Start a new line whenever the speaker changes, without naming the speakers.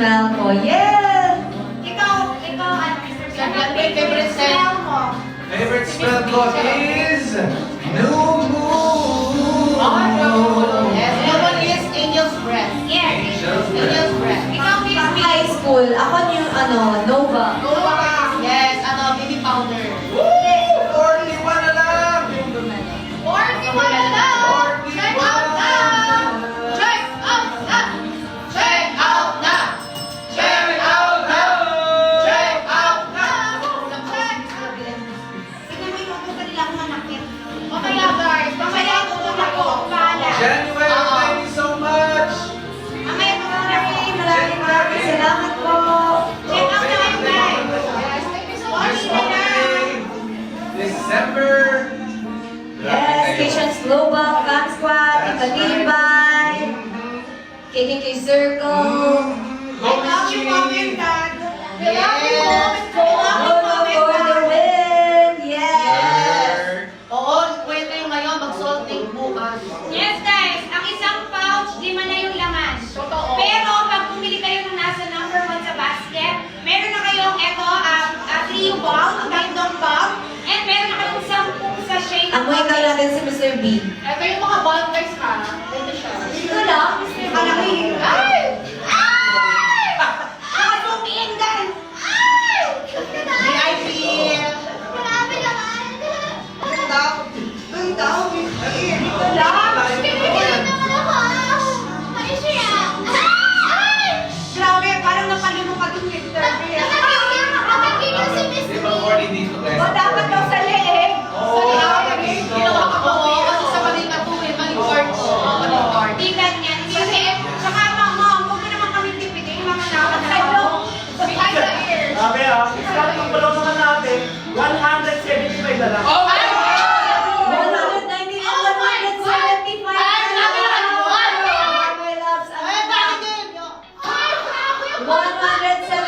smell ko. Yeah!
Ikaw, ano, Mr.
Yan,
Ano
may favorite scent.
smell mo?
Favorite smell ko is New Moon.
Yes, that one is Angel's Breath.
Yes.
Angel's Breath.
Ikaw, Miss
Pang
B.
high school, ako yung Nova.
Yes, baby powder.
Woo! 41 na lang!
41 na lang! Check out na! Check out na! Check out na!
Check it out now!
Check out na!
Tignan mo yung mga kanila akong manakit.
Mamaya guys, mamaya
Mamaya
ako
ako, bahala.
January, thank you so much!
Mamaya ako manakit.
Maraming salamat po.
Check out na kayo, guys.
Yes, thank you so much.
This holiday, December.
Yes, Patience Global, Camp Squad, Ikalibay, KKK Circle,
I love you, Mom and Dad. I love you, Mom and
Go
Dad.
for the win! Yes!
Oo, pwede yung ngayon, mag-salting bukas.
Yes, guys. Ang isang pouch, 5 na yung laman.
Totoo.
Pero pag bumili kayo ng nasa number 1 sa basket, meron na kayong eto, trio ball, random ball, and meron na kayong 10 sachet na
Amoy ka natin si Mr. B.
Ito yung mga ball guys ha. Ito siya.
Ito lang, Mr. B.
Ay!
Nakasukiin, guys! Ay!
VIP!
Marami naman!
Ito lang.
Grabe, parang napalino ka dun, Mr. B.
Di ba 40 dito guys?
O, dapat daw sa leeg.
Ginawa ko po kasi sa maling katuwin, maling kwarto. Maling kwarto.
Hindi ganyan. Kasi, saka mom, huwag mo naman kami tipitin. Mga naman na
Behind the ears.
Sabi start ng balong naman natin, 175 na lang.
Oh my God!
199, 175.
Ay, sabi na kayo, one.
My loves,
Ay, bakit yun?
175.